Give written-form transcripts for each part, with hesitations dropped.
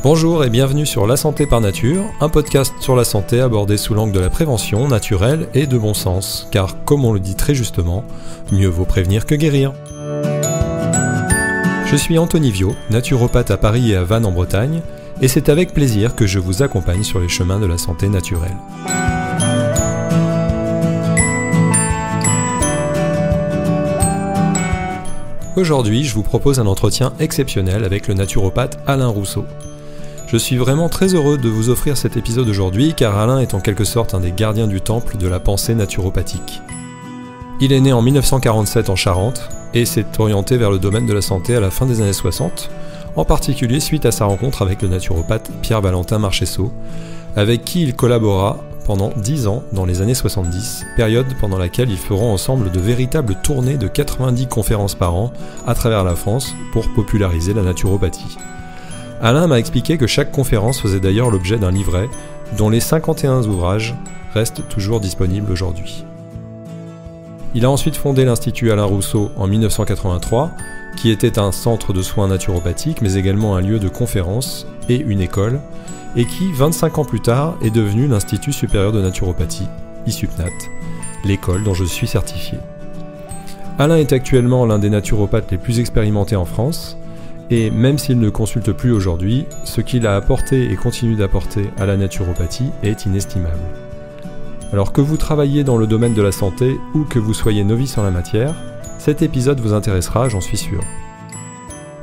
Bonjour et bienvenue sur La Santé par Nature, un podcast sur la santé abordé sous l'angle de la prévention naturelle et de bon sens, car comme on le dit très justement, mieux vaut prévenir que guérir. Je suis Anthony Viau, naturopathe à Paris et à Vannes en Bretagne, et c'est avec plaisir que je vous accompagne sur les chemins de la santé naturelle. Aujourd'hui, je vous propose un entretien exceptionnel avec le naturopathe Alain Rousseau. Je suis vraiment très heureux de vous offrir cet épisode aujourd'hui car Alain est en quelque sorte un des gardiens du temple de la pensée naturopathique. Il est né en 1947 en Charente et s'est orienté vers le domaine de la santé à la fin des années 60, en particulier suite à sa rencontre avec le naturopathe Pierre-Valentin Marchessault, avec qui il collabora pendant 10 ans dans les années 70, période pendant laquelle ils feront ensemble de véritables tournées de 90 conférences par an à travers la France pour populariser la naturopathie. Alain m'a expliqué que chaque conférence faisait d'ailleurs l'objet d'un livret, dont les 51 ouvrages restent toujours disponibles aujourd'hui. Il a ensuite fondé l'Institut Alain Rousseau en 1983, qui était un centre de soins naturopathiques, mais également un lieu de conférences et une école, et qui, 25 ans plus tard, est devenu l'Institut supérieur de naturopathie, ISUPNAT, l'école dont je suis certifié. Alain est actuellement l'un des naturopathes les plus expérimentés en France, et même s'il ne consulte plus aujourd'hui, ce qu'il a apporté et continue d'apporter à la naturopathie est inestimable. Alors que vous travaillez dans le domaine de la santé ou que vous soyez novice en la matière, cet épisode vous intéressera, j'en suis sûr.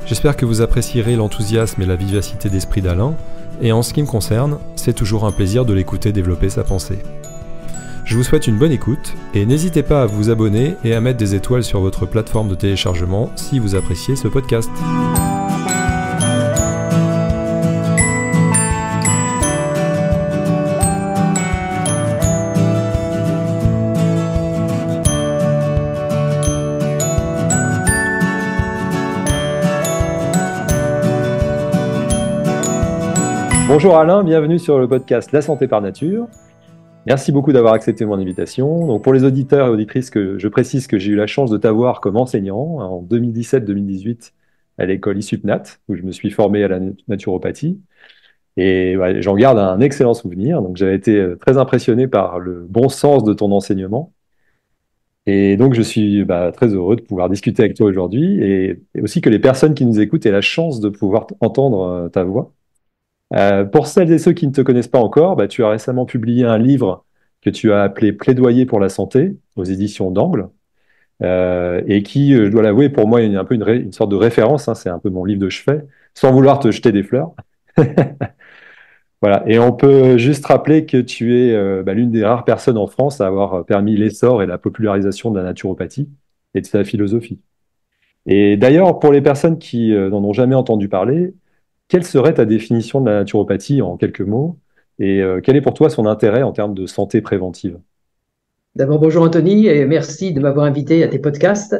J'espère que vous apprécierez l'enthousiasme et la vivacité d'esprit d'Alain, et en ce qui me concerne, c'est toujours un plaisir de l'écouter développer sa pensée. Je vous souhaite une bonne écoute, et n'hésitez pas à vous abonner et à mettre des étoiles sur votre plateforme de téléchargement si vous appréciez ce podcast. Bonjour Alain, bienvenue sur le podcast La Santé par Nature. Merci beaucoup d'avoir accepté mon invitation. Donc pour les auditeurs et auditrices, je précise que j'ai eu la chance de t'avoir comme enseignant en 2017-2018 à l'école ISUPNAT, où je me suis formé à la naturopathie. Et j'en garde un excellent souvenir. Donc j'avais été très impressionné par le bon sens de ton enseignement. Et donc je suis très heureux de pouvoir discuter avec toi aujourd'hui et aussi que les personnes qui nous écoutent aient la chance de pouvoir entendre ta voix. Pour celles et ceux qui ne te connaissent pas encore, tu as récemment publié un livre que tu as appelé Plaidoyer pour la santé aux éditions d'Angle et qui, je dois l'avouer, pour moi est un peu une sorte de référence, hein, c'est un peu mon livre de chevet, sans vouloir te jeter des fleurs. Voilà. Et on peut juste rappeler que tu es l'une des rares personnes en France à avoir permis l'essor et la popularisation de la naturopathie et de sa philosophie. Et d'ailleurs, pour les personnes qui n'en ont jamais entendu parler, quelle serait ta définition de la naturopathie en quelques mots et quel est pour toi son intérêt en termes de santé préventive? D'abord, bonjour Anthony et merci de m'avoir invité à tes podcasts.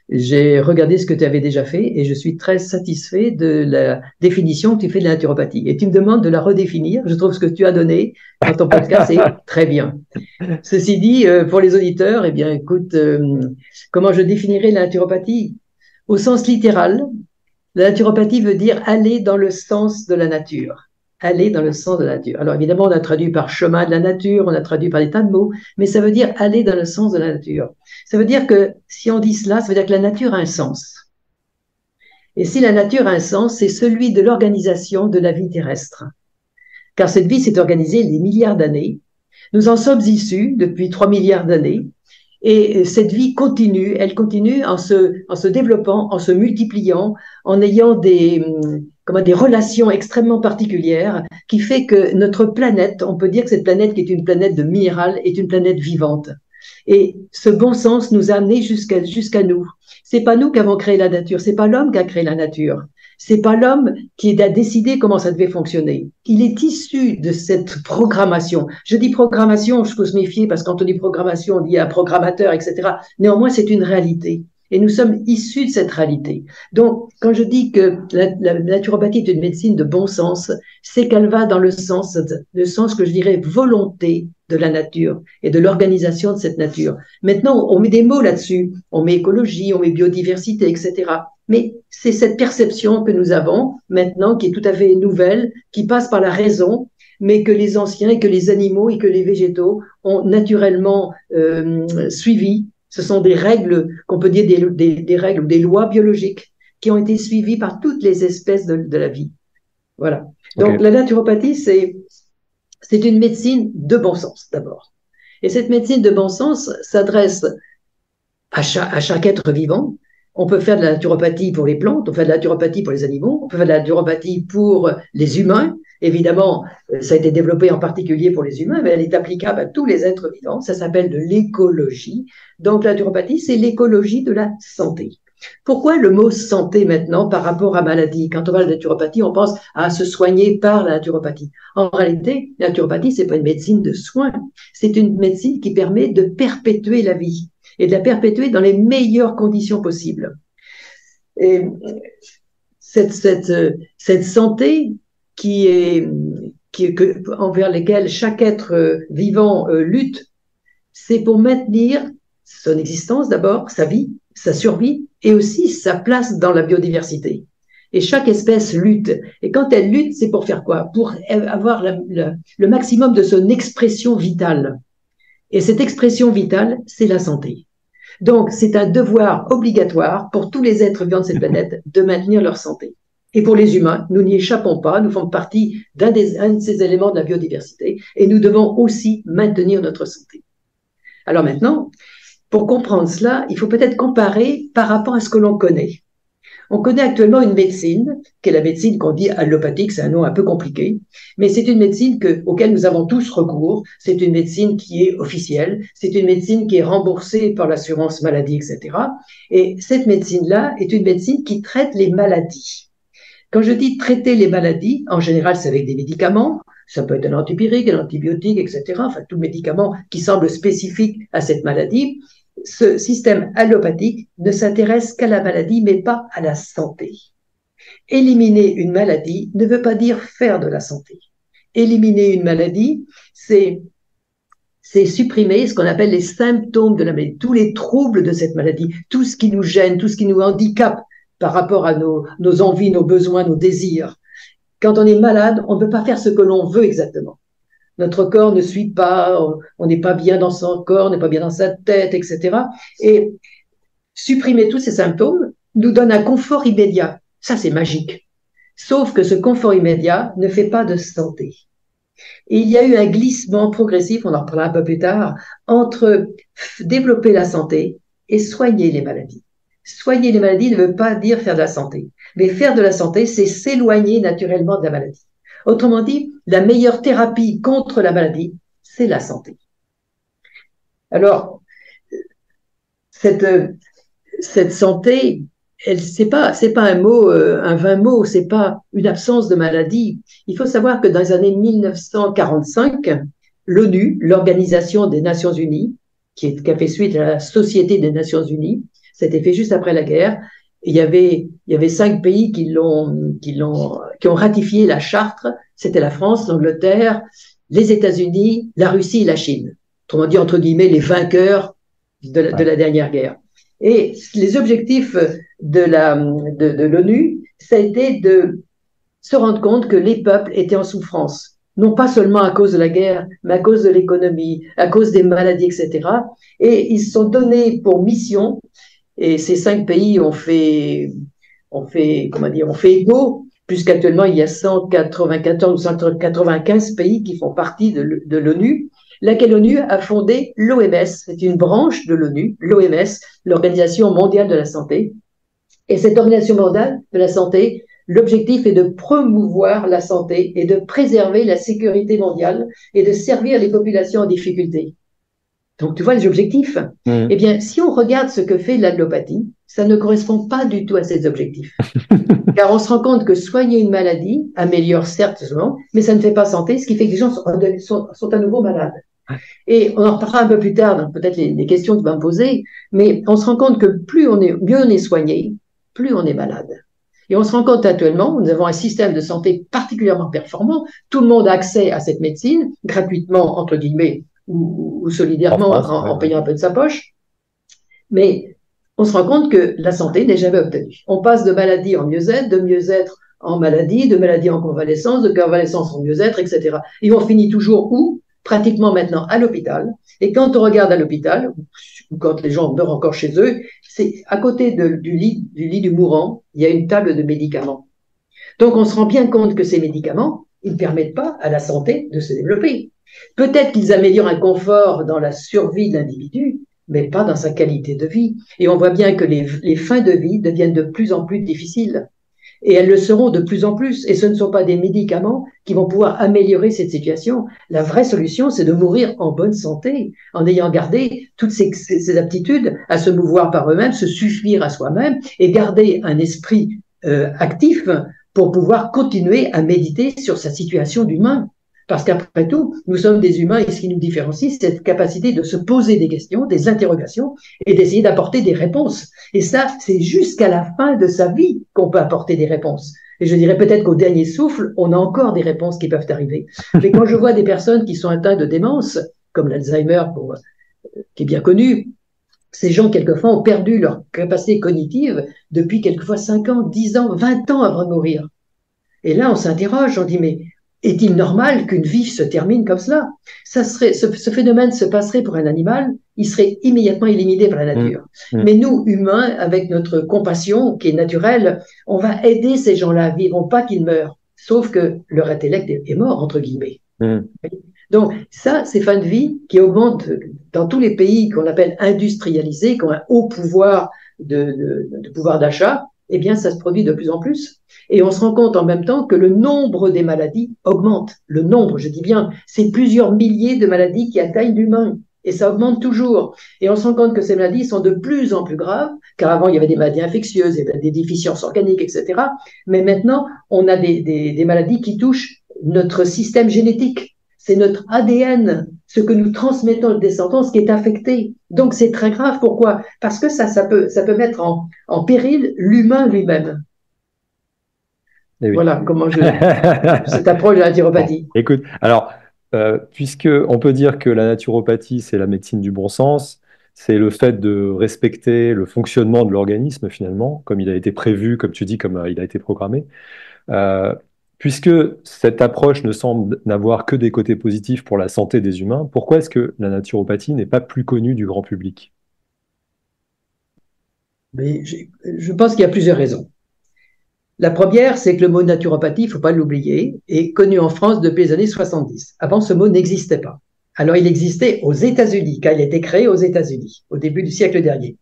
J'ai regardé ce que tu avais déjà fait et je suis très satisfait de la définition que tu fais de la naturopathie. Et tu me demandes de la redéfinir. Je trouve ce que tu as donné dans ton podcast est très bien. Ceci dit, pour les auditeurs, eh bien, écoute, comment je définirais la naturopathie? Au sens littéral, la naturopathie veut dire aller dans le sens de la nature. Aller dans le sens de la nature. Alors évidemment, on a traduit par chemin de la nature, on a traduit par des tas de mots, mais ça veut dire aller dans le sens de la nature. Ça veut dire que si on dit cela, ça veut dire que la nature a un sens. Et si la nature a un sens, c'est celui de l'organisation de la vie terrestre. Car cette vie s'est organisée des milliards d'années. Nous en sommes issus depuis 3 milliards d'années. Et cette vie continue, elle continue en se développant, en se multipliant, en ayant des relations extrêmement particulières qui fait que notre planète, on peut dire que cette planète qui est une planète de minéral est une planète vivante. Et ce bon sens nous a amenés jusqu'à nous. C'est pas nous qui avons créé la nature, c'est pas l'homme qui a créé la nature. C'est pas l'homme qui a décidé comment ça devait fonctionner. Il est issu de cette programmation. Je dis programmation, je peux se méfier parce que quand on dit programmation, on dit un programmateur, etc. Néanmoins, c'est une réalité. Et nous sommes issus de cette réalité. Donc, quand je dis que la naturopathie est une médecine de bon sens, c'est qu'elle va dans le sens que je dirais volonté de la nature et de l'organisation de cette nature. Maintenant, on met des mots là-dessus. On met écologie, on met biodiversité, etc. Mais c'est cette perception que nous avons maintenant qui est tout à fait nouvelle, qui passe par la raison, mais que les anciens et que les animaux et que les végétaux ont naturellement suivi. Ce sont des règles, qu'on peut dire des règles ou des lois biologiques qui ont été suivies par toutes les espèces de la vie. Voilà. Donc, la naturopathie, c'est une médecine de bon sens, d'abord. Et cette médecine de bon sens s'adresse à chaque être vivant. On peut faire de la naturopathie pour les plantes, on peut faire de la naturopathie pour les animaux, on peut faire de la naturopathie pour les humains. Évidemment, ça a été développé en particulier pour les humains, mais elle est applicable à tous les êtres vivants. Ça s'appelle de l'écologie. Donc, la naturopathie, c'est l'écologie de la santé. Pourquoi le mot santé maintenant par rapport à maladie? Quand on parle de naturopathie, on pense à se soigner par la naturopathie. En réalité, la naturopathie, c'est pas une médecine de soins. C'est une médecine qui permet de perpétuer la vie et de la perpétuer dans les meilleures conditions possibles. Et cette santé envers lesquelles chaque être vivant lutte, c'est pour maintenir son existence d'abord, sa vie, sa survie, et aussi sa place dans la biodiversité. Et chaque espèce lutte. Et quand elle lutte, c'est pour faire quoi? Pour avoir le maximum de son expression vitale. Et cette expression vitale, c'est la santé. Donc, c'est un devoir obligatoire pour tous les êtres vivants de cette planète de maintenir leur santé. Et pour les humains, nous n'y échappons pas, nous faisons partie d'un de ces éléments de la biodiversité et nous devons aussi maintenir notre santé. Alors maintenant, pour comprendre cela, il faut peut-être comparer par rapport à ce que l'on connaît. On connaît actuellement une médecine, qui est la médecine qu'on dit allopathique, c'est un nom un peu compliqué, mais c'est une médecine auquel nous avons tous recours, c'est une médecine qui est officielle, c'est une médecine qui est remboursée par l'assurance maladie, etc. Et cette médecine-là est une médecine qui traite les maladies. Quand je dis traiter les maladies, en général, c'est avec des médicaments, ça peut être un antipyrique, un antibiotique, etc. Enfin, tout médicament qui semble spécifique à cette maladie. Ce système allopathique ne s'intéresse qu'à la maladie, mais pas à la santé. Éliminer une maladie ne veut pas dire faire de la santé. Éliminer une maladie, c'est supprimer ce qu'on appelle les symptômes de la maladie, tous les troubles de cette maladie, tout ce qui nous gêne, tout ce qui nous handicape par rapport à nos envies, nos besoins, nos désirs. Quand on est malade, on ne peut pas faire ce que l'on veut exactement. Notre corps ne suit pas, on n'est pas bien dans son corps, on n'est pas bien dans sa tête, etc. Et supprimer tous ces symptômes nous donne un confort immédiat. Ça, c'est magique. Sauf que ce confort immédiat ne fait pas de santé. Et il y a eu un glissement progressif, on en reparlera un peu plus tard, entre développer la santé et soigner les maladies. Soigner les maladies ne veut pas dire faire de la santé. Mais faire de la santé, c'est s'éloigner naturellement de la maladie. Autrement dit, la meilleure thérapie contre la maladie, c'est la santé. Alors, cette santé, c'est pas un mot, un vain mot, c'est pas une absence de maladie. Il faut savoir que dans les années 1945, l'ONU, l'Organisation des Nations Unies, qui a fait suite à la Société des Nations Unies, c'était fait juste après la guerre. Il y avait 5 pays qui ont ratifié la charte. C'était la France, l'Angleterre, les États-Unis, la Russie et la Chine. Autrement dit, entre guillemets, les vainqueurs de la dernière guerre. Et les objectifs de l'ONU, ça a été de se rendre compte que les peuples étaient en souffrance. Non pas seulement à cause de la guerre, mais à cause de l'économie, à cause des maladies, etc. Et ils se sont donnés pour mission. Et ces 5 pays ont fait égo, puisqu'actuellement il y a 194 ou 195 pays qui font partie de l'ONU, laquelle l'ONU a fondé l'OMS. C'est une branche de l'ONU, l'OMS, l'Organisation mondiale de la santé. Et cette Organisation mondiale de la santé, l'objectif est de promouvoir la santé et de préserver la sécurité mondiale et de servir les populations en difficulté. Donc, tu vois les objectifs. Eh bien, si on regarde ce que fait l'allopathie, ça ne correspond pas du tout à ces objectifs. Car on se rend compte que soigner une maladie améliore certes, mais ça ne fait pas santé, ce qui fait que les gens sont à nouveau malades. Et on en reparlera un peu plus tard, dans peut-être les questions que tu vas me poser, mais on se rend compte que mieux on est soigné, plus on est malade. Et on se rend compte actuellement, nous avons un système de santé particulièrement performant, tout le monde a accès à cette médecine, gratuitement, entre guillemets, ou solidairement, en payant un peu de sa poche, mais on se rend compte que la santé n'est jamais obtenue. On passe de maladie en mieux-être, de mieux-être en maladie, de maladie en convalescence, de convalescence en mieux-être, etc. Et on finit toujours où? Pratiquement maintenant à l'hôpital. Et quand on regarde à l'hôpital, ou quand les gens meurent encore chez eux, c'est à côté du lit du mourant, il y a une table de médicaments. Donc on se rend bien compte que ces médicaments, ils ne permettent pas à la santé de se développer. Peut-être qu'ils améliorent un confort dans la survie de l'individu, mais pas dans sa qualité de vie. Et on voit bien que les fins de vie deviennent de plus en plus difficiles. Et elles le seront de plus en plus. Et ce ne sont pas des médicaments qui vont pouvoir améliorer cette situation. La vraie solution, c'est de mourir en bonne santé, en ayant gardé toutes ces aptitudes à se mouvoir par eux-mêmes, se suffire à soi-même et garder un esprit actif pour pouvoir continuer à méditer sur sa situation d'humain. Parce qu'après tout, nous sommes des humains et ce qui nous différencie, c'est cette capacité de se poser des questions, des interrogations et d'essayer d'apporter des réponses. Et ça, c'est jusqu'à la fin de sa vie qu'on peut apporter des réponses. Et je dirais peut-être qu'au dernier souffle, on a encore des réponses qui peuvent arriver. Mais quand je vois des personnes qui sont atteintes de démence, comme l'Alzheimer, qui est bien connu, ces gens, quelquefois, ont perdu leur capacité cognitive depuis quelquefois 5 ans, 10 ans, 20 ans avant de mourir. Et là, on s'interroge, on dit, mais est-il normal qu'une vie se termine comme cela? Ce phénomène se passerait pour un animal, il serait immédiatement éliminé par la nature. Mais nous, humains, avec notre compassion qui est naturelle, on va aider ces gens-là à vivre, pas qu'ils meurent, sauf que leur intellect est mort, entre guillemets. Donc ça, ces fins de vie qui augmentent dans tous les pays qu'on appelle industrialisés, qui ont un haut pouvoir de pouvoir d'achat, eh bien ça se produit de plus en plus. Et on se rend compte en même temps que le nombre des maladies augmente. Le nombre, je dis bien, c'est plusieurs milliers de maladies qui atteignent l'humain. Et ça augmente toujours. Et on se rend compte que ces maladies sont de plus en plus graves, car avant, il y avait des maladies infectieuses, il y avait des déficiences organiques, etc. Mais maintenant, on a des maladies qui touchent notre système génétique. C'est notre ADN, ce que nous transmettons aux descendants, qui est affecté. Donc, c'est très grave. Pourquoi? Parce que ça peut mettre en péril l'humain lui-même. Oui. Voilà comment cette approche de la naturopathie. Bon, écoute, alors, puisque on peut dire que la naturopathie, c'est la médecine du bon sens, c'est le fait de respecter le fonctionnement de l'organisme finalement, comme il a été prévu, comme tu dis, comme il a été programmé. Puisque cette approche ne semble n'avoir que des côtés positifs pour la santé des humains, pourquoi est-ce que la naturopathie n'est pas plus connue du grand public? Mais je pense qu'il y a plusieurs raisons. La première, c'est que le mot naturopathie, il ne faut pas l'oublier, est connu en France depuis les années 70. Avant, ce mot n'existait pas. Alors, il existait aux États-Unis, car il a été créé aux États-Unis, au début du siècle dernier.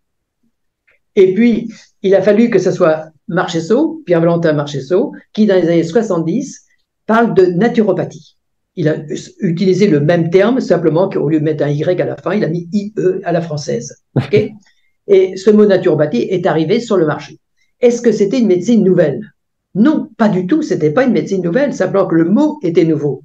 Et puis, il a fallu que ce soit Marcheseau, Pierre-Valentin Marcheseau, qui, dans les années 70, parle de naturopathie. Il a utilisé le même terme, simplement qu'au lieu de mettre un Y à la fin, il a mis IE à la française. Okay? Et ce mot naturopathie est arrivé sur le marché. Est-ce que c'était une médecine nouvelle? Non, pas du tout, ce n'était pas une médecine nouvelle, simplement que le mot était nouveau.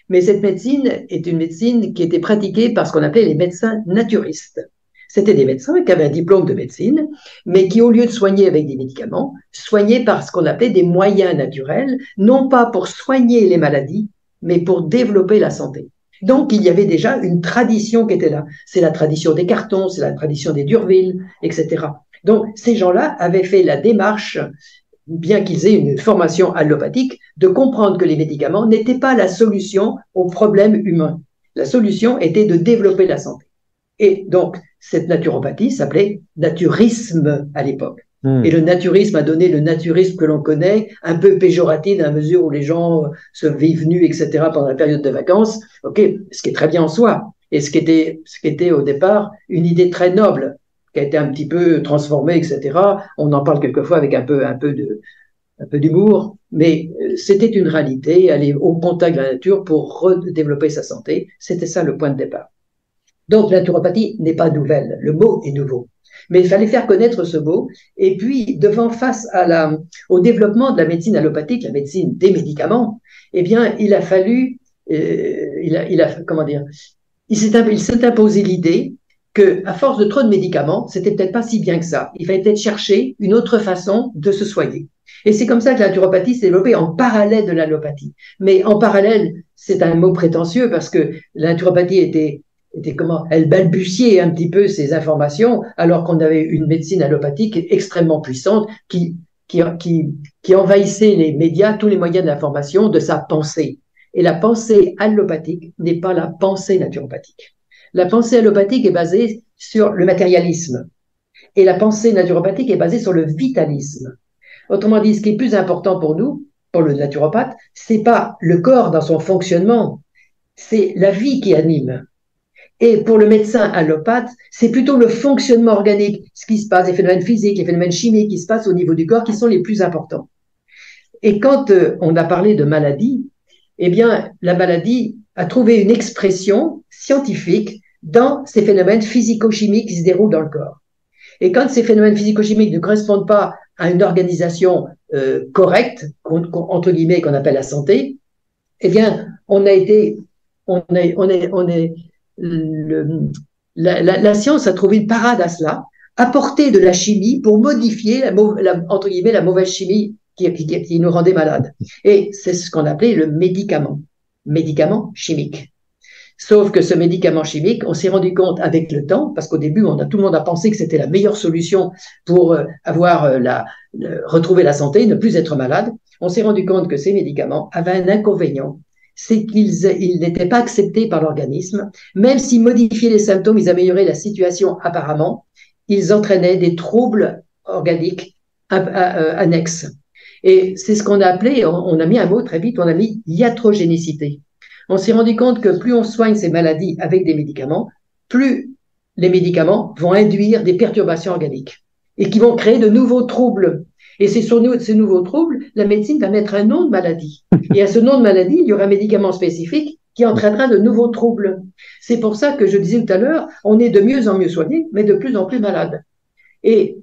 Mais cette médecine est une médecine qui était pratiquée par ce qu'on appelait les médecins naturistes. C'était des médecins qui avaient un diplôme de médecine, mais qui, au lieu de soigner avec des médicaments, soignaient par ce qu'on appelait des moyens naturels, non pas pour soigner les maladies, mais pour développer la santé. Donc, il y avait déjà une tradition qui était là. C'est la tradition des Cartons, c'est la tradition des Durville, etc. Donc, ces gens-là avaient fait la démarche, bien qu'ils aient une formation allopathique, de comprendre que les médicaments n'étaient pas la solution aux problèmes humains. La solution était de développer la santé. Et donc, cette naturopathie s'appelait naturisme à l'époque. Et le naturisme a donné le naturisme que l'on connaît, un peu péjoratif dans la mesure où les gens se vivent nus, etc. pendant la période de vacances. Ok, ce qui est très bien en soi. Et ce qui était au départ une idée très noble, qui a été un petit peu transformée, etc. On en parle quelquefois avec un peu d'humour, mais c'était une réalité, aller au contact de la nature pour redévelopper sa santé. C'était ça le point de départ. Donc, la naturopathie n'est pas nouvelle, le mot est nouveau. Mais il fallait faire connaître ce mot, et puis, face au développement de la médecine allopathique, la médecine des médicaments, eh bien, il a fallu, comment dire, il s'est imposé l'idée que, à force de trop de médicaments, c'était peut-être pas si bien que ça. Il fallait peut-être chercher une autre façon de se soigner. Et c'est comme ça que la naturopathie s'est développée en parallèle de l'allopathie. Mais en parallèle, c'est un mot prétentieux parce que la naturopathie était comment, elle balbutiait un petit peu ses informations, alors qu'on avait une médecine allopathique extrêmement puissante qui envahissait les médias, tous les moyens d'information de sa pensée. Et la pensée allopathique n'est pas la pensée naturopathique. La pensée allopathique est basée sur le matérialisme et la pensée naturopathique est basée sur le vitalisme. Autrement dit, ce qui est plus important pour nous, pour le naturopathe, c'est pas le corps dans son fonctionnement, c'est la vie qui anime. Et pour le médecin allopathe, c'est plutôt le fonctionnement organique, ce qui se passe, les phénomènes physiques, les phénomènes chimiques qui se passent au niveau du corps qui sont les plus importants. Et quand on a parlé de maladie, eh bien, la maladie a trouvé une expression scientifique dans ces phénomènes physico-chimiques qui se déroulent dans le corps. Et quand ces phénomènes physico-chimiques ne correspondent pas à une organisation correcte, entre guillemets, qu'on appelle la santé, eh bien, la science a trouvé une parade à cela, apporter de la chimie pour modifier entre guillemets la mauvaise chimie qui nous rendait malades. Et c'est ce qu'on appelait le médicament chimique. Sauf que ce médicament chimique, on s'est rendu compte avec le temps, parce qu'au début, tout le monde a pensé que c'était la meilleure solution pour retrouver la santé, ne plus être malade. On s'est rendu compte que ces médicaments avaient un inconvénient, c'est qu'ils n'étaient pas acceptés par l'organisme. Même s'ils modifiaient les symptômes, ils amélioraient la situation apparemment, ils entraînaient des troubles organiques annexes. Et c'est ce qu'on a appelé, on a mis un mot très vite, on a mis iatrogénicité. On s'est rendu compte que plus on soigne ces maladies avec des médicaments, plus les médicaments vont induire des perturbations organiques et qui vont créer de nouveaux troubles. Et c'est sur ces nouveaux troubles, la médecine va mettre un nom de maladie. Et à ce nom de maladie, il y aura un médicament spécifique qui entraînera de nouveaux troubles. C'est pour ça que je disais tout à l'heure, on est de mieux en mieux soigné, mais de plus en plus malade. Et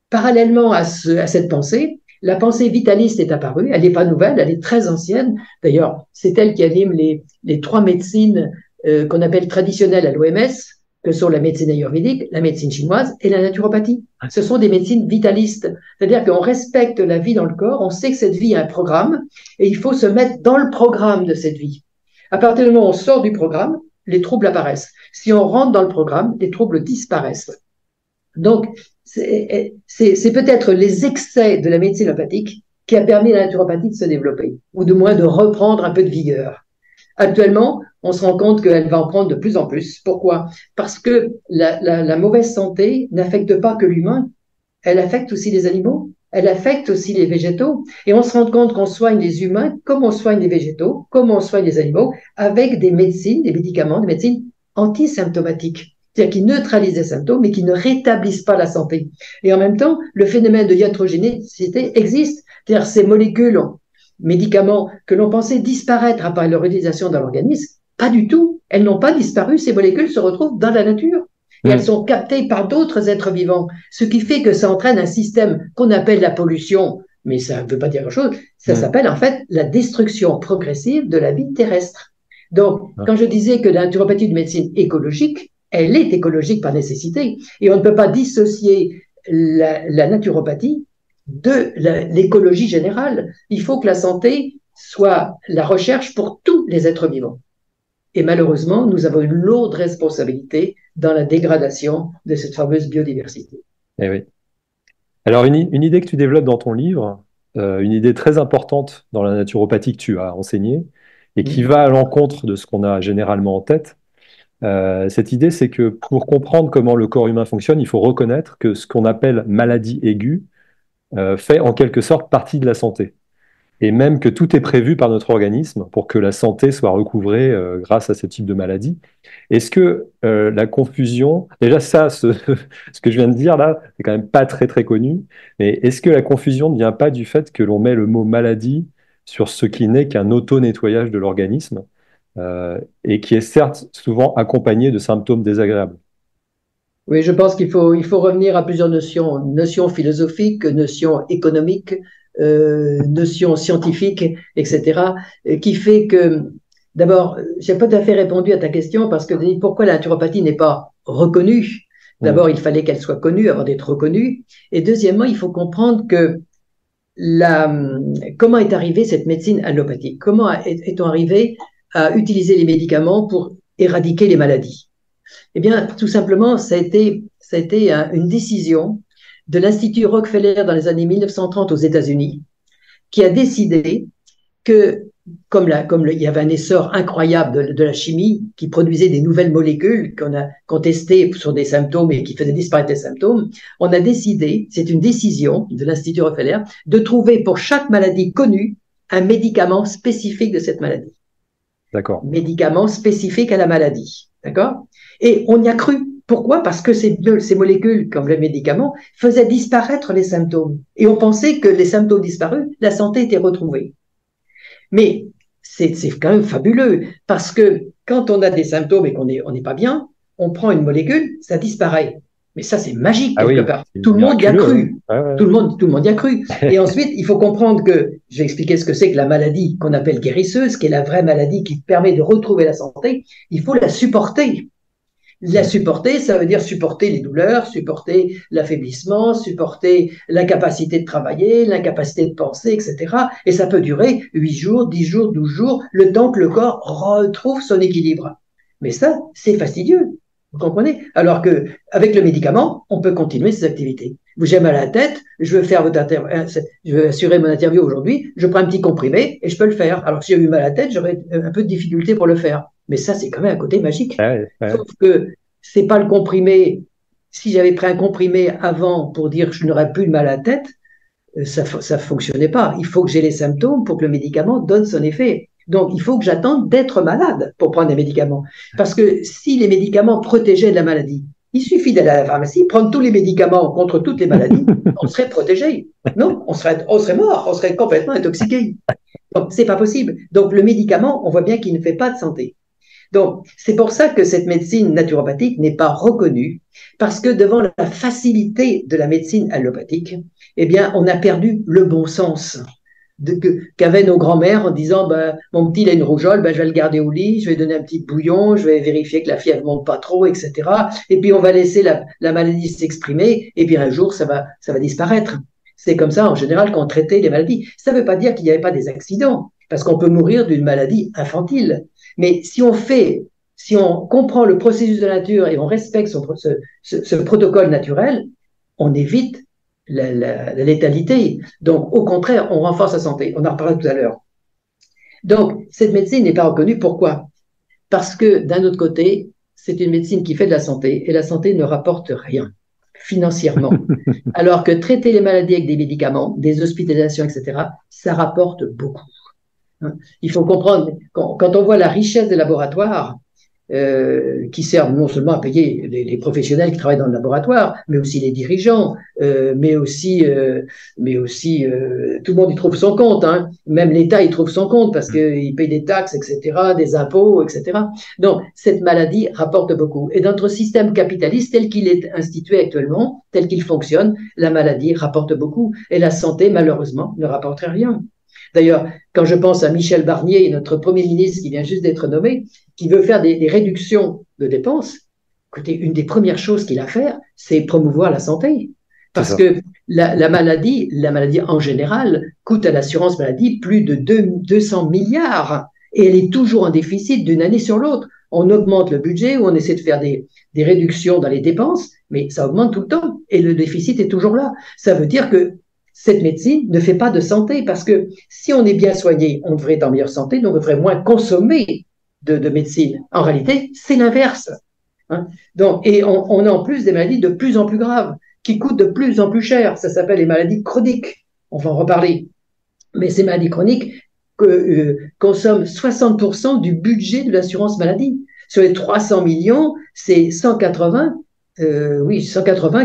parallèlement à cette pensée, la pensée vitaliste est apparue, elle n'est pas nouvelle, elle est très ancienne. D'ailleurs, c'est elle qui anime les trois médecines qu'on appelle traditionnelles à l'OMS, que sont la médecine ayurvédique, la médecine chinoise et la naturopathie. Ce sont des médecines vitalistes, c'est-à-dire qu'on respecte la vie dans le corps, on sait que cette vie a un programme et il faut se mettre dans le programme de cette vie. À partir du moment où on sort du programme, les troubles apparaissent. Si on rentre dans le programme, les troubles disparaissent. Donc, c'est peut-être les excès de la médecine allopathique qui a permis à la naturopathie de se développer, ou de moins de reprendre un peu de vigueur. Actuellement, on se rend compte qu'elle va en prendre de plus en plus. Pourquoi? Parce que la mauvaise santé n'affecte pas que l'humain, elle affecte aussi les animaux, elle affecte aussi les végétaux. Et on se rend compte qu'on soigne les humains comme on soigne les végétaux, comme on soigne les animaux, avec des médecines, des médicaments, des médecines antisymptomatiques. C'est-à-dire qui neutralisent les symptômes, mais qui ne rétablissent pas la santé. Et en même temps, le phénomène de iatrogénicité existe. C'est-à-dire ces molécules, médicaments que l'on pensait disparaître après leur utilisation dans l'organisme, pas du tout. Elles n'ont pas disparu. Ces molécules se retrouvent dans la nature. Et elles sont captées par d'autres êtres vivants. Ce qui fait que ça entraîne un système qu'on appelle la pollution. Mais ça ne veut pas dire grand-chose. Ça s'appelle en fait la destruction progressive de la vie terrestre. Donc, quand je disais que la naturopathie est une médecine écologique, elle est écologique par nécessité. Et on ne peut pas dissocier la naturopathie de l'écologie générale. Il faut que la santé soit la recherche pour tous les êtres vivants. Et malheureusement, nous avons une lourde responsabilité dans la dégradation de cette fameuse biodiversité. Eh oui. Alors, une idée que tu développes dans ton livre, une idée très importante dans la naturopathie que tu as enseignée, et qui va à l'encontre de ce qu'on a généralement en tête, cette idée, c'est que pour comprendre comment le corps humain fonctionne, il faut reconnaître que ce qu'on appelle maladie aiguë fait en quelque sorte partie de la santé. Et même que tout est prévu par notre organisme pour que la santé soit recouvrée grâce à ce type de maladie. Est-ce que la confusion, déjà ça, ce que je viens de dire là, c'est quand même pas très très connu, mais est-ce que la confusion ne vient pas du fait que l'on met le mot maladie sur ce qui n'est qu'un auto-nettoyage de l'organisme et qui est certes souvent accompagné de symptômes désagréables? Oui, je pense qu'il faut revenir à plusieurs notions philosophiques, notions économiques, notions scientifiques, etc., qui fait que D'abord, je n'ai pas tout à fait répondu à ta question parce que pourquoi la naturopathie n'est pas reconnue? D'abord, il fallait qu'elle soit connue avant d'être reconnue. Et deuxièmement, il faut comprendre que comment est arrivée cette médecine allopathique? Comment est-on arrivé à utiliser les médicaments pour éradiquer les maladies? Eh bien, tout simplement, ça a été une décision de l'Institut Rockefeller dans les années 1930 aux États-Unis, qui a décidé que, comme il y avait un essor incroyable de la chimie qui produisait des nouvelles molécules qu'on testait sur des symptômes et qui faisaient disparaître les symptômes, on a décidé, c'est une décision de l'Institut Rockefeller, de trouver pour chaque maladie connue un médicament spécifique de cette maladie. D'accord. Médicament spécifique à la maladie. D'accord? Et on y a cru. Pourquoi? Parce que ces molécules, comme les médicaments, faisaient disparaître les symptômes. Et on pensait que les symptômes disparus, la santé était retrouvée. Mais c'est quand même fabuleux, parce que quand on a des symptômes et qu'on n'est pas bien, on prend une molécule, ça disparaît. Mais ça, c'est magique quelque part. Tout le monde y a cru. Tout le monde y a cru. Et ensuite, il faut comprendre que, je vais expliquer ce que c'est que la maladie qu'on appelle guérisseuse, qui est la vraie maladie qui permet de retrouver la santé, il faut la supporter. La supporter, ça veut dire supporter les douleurs, supporter l'affaiblissement, supporter l'incapacité de travailler, l'incapacité de penser, etc. Et ça peut durer 8 jours, 10 jours, 12 jours, le temps que le corps retrouve son équilibre. Mais ça, c'est fastidieux, vous comprenez? Alors que avec le médicament, on peut continuer ses activités. J'ai mal à la tête, je veux assurer mon interview aujourd'hui, je prends un petit comprimé et je peux le faire. Alors si j'ai eu mal à la tête, j'aurais un peu de difficulté pour le faire. Mais ça, c'est quand même un côté magique. Sauf que c'est pas le comprimé. Si j'avais pris un comprimé avant pour dire que je n'aurais plus de mal à la tête, ça fonctionnait pas. Il faut que j'ai les symptômes pour que le médicament donne son effet. Donc, il faut que j'attende d'être malade pour prendre des médicaments. Parce que si les médicaments protégeaient de la maladie, il suffit d'aller à la pharmacie, prendre tous les médicaments contre toutes les maladies, on serait protégé. Non, on serait mort, on serait complètement intoxiqué. Donc, c'est pas possible. Donc, le médicament, on voit bien qu'il ne fait pas de santé. Donc, c'est pour ça que cette médecine naturopathique n'est pas reconnue, parce que devant la facilité de la médecine allopathique, eh bien, on a perdu le bon sens qu'avaient nos grands-mères en disant mon petit il a une rougeole, je vais le garder au lit, je vais donner un petit bouillon, je vais vérifier que la fièvre ne monte pas trop, etc. Et puis on va laisser la maladie s'exprimer, et puis un jour ça va disparaître. C'est comme ça en général qu'on traitait les maladies. Ça ne veut pas dire qu'il n'y avait pas des accidents, parce qu'on peut mourir d'une maladie infantile. Mais si on comprend le processus de la nature et on respecte ce protocole naturel, on évite la létalité. Donc, au contraire, on renforce la santé. On en reparlera tout à l'heure. Donc, cette médecine n'est pas reconnue. Pourquoi? Parce que, d'un autre côté, c'est une médecine qui fait de la santé, et la santé ne rapporte rien financièrement. Alors que traiter les maladies avec des médicaments, des hospitalisations, etc., ça rapporte beaucoup. Il faut comprendre, quand on voit la richesse des laboratoires, qui servent non seulement à payer les professionnels qui travaillent dans le laboratoire, mais aussi les dirigeants, mais aussi tout le monde y trouve son compte, hein. Même l'État y trouve son compte parce qu'il paye des taxes, etc., des impôts, etc. Donc, cette maladie rapporte beaucoup. Et dans notre système capitaliste tel qu'il est institué actuellement, tel qu'il fonctionne, la maladie rapporte beaucoup. Et la santé, malheureusement, ne rapporte rien. D'ailleurs, quand je pense à Michel Barnier, notre Premier ministre qui vient juste d'être nommé, qui veut faire des réductions de dépenses, écoutez, une des premières choses qu'il a à faire, c'est promouvoir la santé. Parce que la maladie en général, coûte à l'assurance maladie plus de 200 milliards. Et elle est toujours en déficit d'une année sur l'autre. On augmente le budget ou on essaie de faire des réductions dans les dépenses, mais ça augmente tout le temps. Et le déficit est toujours là. Ça veut dire que cette médecine ne fait pas de santé, parce que si on est bien soigné, on devrait être en meilleure santé, donc on devrait moins consommer de médecine. En réalité, c'est l'inverse. Hein. Donc, et on a en plus des maladies de plus en plus graves, qui coûtent de plus en plus cher. Ça s'appelle les maladies chroniques. On va en reparler. Mais ces maladies chroniques consomment 60% du budget de l'assurance maladie. Sur les 300 millions, c'est 180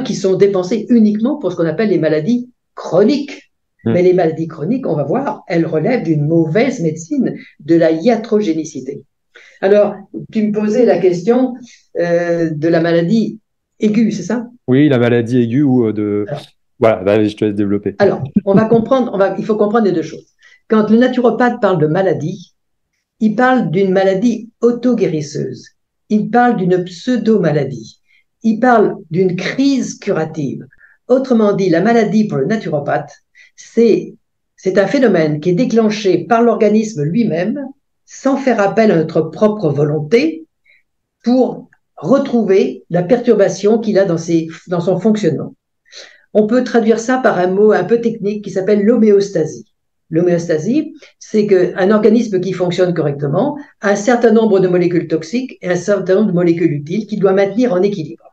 qui sont dépensés uniquement pour ce qu'on appelle les maladies chroniques. Mais les maladies chroniques, on va voir, elles relèvent d'une mauvaise médecine, de la iatrogénicité. Alors, tu me posais la question de la maladie aiguë, c'est ça? Oui, la maladie aiguë ou de... Voilà, je te laisse développer. Alors, il faut comprendre les deux choses. Quand le naturopathe parle de maladie, il parle d'une maladie auto-guérisseuse, il parle d'une pseudo-maladie, il parle d'une crise curative. Autrement dit, la maladie pour le naturopathe, c'est un phénomène qui est déclenché par l'organisme lui-même sans faire appel à notre propre volonté pour retrouver la perturbation qu'il a dans son fonctionnement. On peut traduire ça par un mot un peu technique qui s'appelle l'homéostasie. L'homéostasie, c'est qu'un organisme qui fonctionne correctement a un certain nombre de molécules toxiques et un certain nombre de molécules utiles qu'il doit maintenir en équilibre.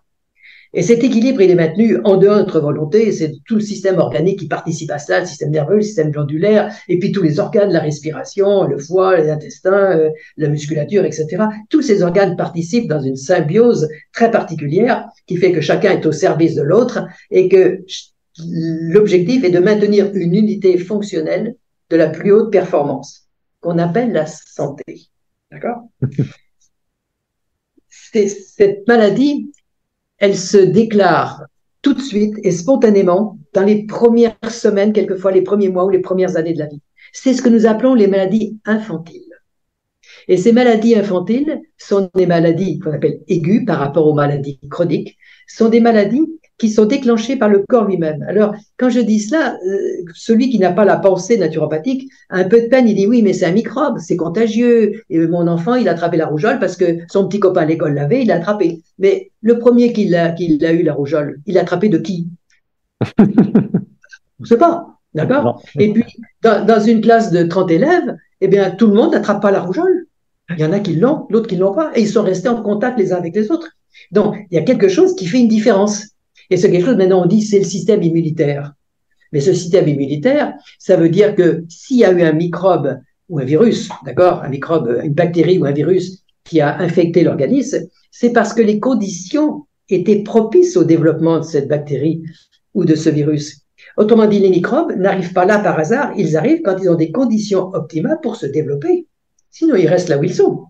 Et cet équilibre, il est maintenu en dehors de notre volonté, et c'est tout le système organique qui participe à cela, le système nerveux, le système glandulaire, et puis tous les organes, la respiration, le foie, les intestins, la musculature, etc. Tous ces organes participent dans une symbiose très particulière qui fait que chacun est au service de l'autre et que l'objectif est de maintenir une unité fonctionnelle de la plus haute performance, qu'on appelle la santé. D'accord? Cette maladie, elle se déclare tout de suite et spontanément dans les premières semaines, quelquefois les premiers mois ou les premières années de la vie. C'est ce que nous appelons les maladies infantiles. Et ces maladies infantiles sont des maladies qu'on appelle aiguës par rapport aux maladies chroniques, sont des maladies qui sont déclenchées par le corps lui-même. Alors, quand je dis cela, celui qui n'a pas la pensée naturopathique a un peu de peine, il dit oui, mais c'est un microbe, c'est contagieux. Et mon enfant, il a attrapé la rougeole parce que son petit copain à l'école l'avait, il l'a attrapé. Mais le premier qui a eu la rougeole, il l'a attrapé de qui? Je ne sais pas, d'accord? Et puis, dans une classe de 30 élèves, eh bien, tout le monde n'attrape pas la rougeole. Il y en a qui l'ont, d'autres qui ne l'ont pas, et ils sont restés en contact les uns avec les autres. Donc, il y a quelque chose qui fait une différence. Et c'est quelque chose, maintenant on dit, c'est le système immunitaire. Mais ce système immunitaire, ça veut dire que s'il y a eu un microbe ou un virus, d'accord, un microbe, une bactérie ou un virus qui a infecté l'organisme, c'est parce que les conditions étaient propices au développement de cette bactérie ou de ce virus. Autrement dit, les microbes n'arrivent pas là par hasard, ils arrivent quand ils ont des conditions optimales pour se développer. Sinon, ils restent là où ils sont.